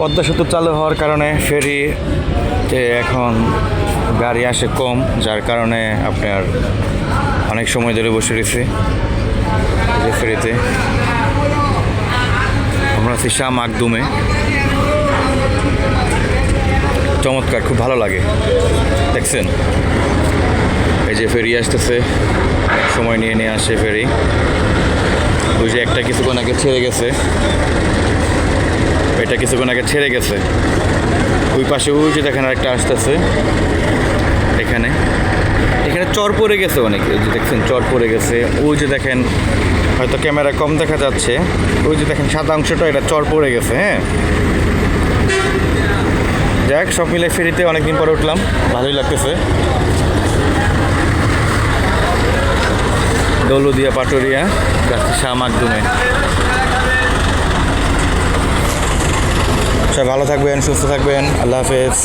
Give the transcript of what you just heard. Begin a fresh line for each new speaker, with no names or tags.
পদ্মা সেতু চালু হওয়ার কারণে ফেরিতে এখন গাড়ি আসে কম, যার কারণে আপনার অনেক সময় ধরে বসে রয়েছে এই যে ফেরিতে। আমরা আছি শাহ মাকদুমে। চমৎকার, খুব ভালো লাগে। দেখছেন এই যে ফেরি আসতেছে, সময় নিয়ে নিয়ে আসে ফেরি। ওই যে একটা কিছুক্ষণ আগে ছেড়ে গেছে, এটা কিছুক্ষণ আগে ছেড়ে গেছে। ওই পাশে ওই যে দেখেন আরেকটা আসতেছে। এখানে এখানে চর পড়ে গেছে অনেক, এই যে দেখছেন চর পড়ে গেছে। ওই যে দেখেন, হয়তো ক্যামেরা কম দেখা যাচ্ছে, ওই যে দেখেন সাদা অংশটা, এটা চর পড়ে গেছে। হ্যাঁ, যাক সব মিলে ফেরিতে অনেকদিন পরে উঠলাম, ভালোই লাগতেছে। দৌলদিয়া পাটুরিয়া যাচ্ছি শাহ মাকদুমে। সবাই ভালো থাকবেন, সুস্থ থাকবেন, আল্লাহ হাফেজ।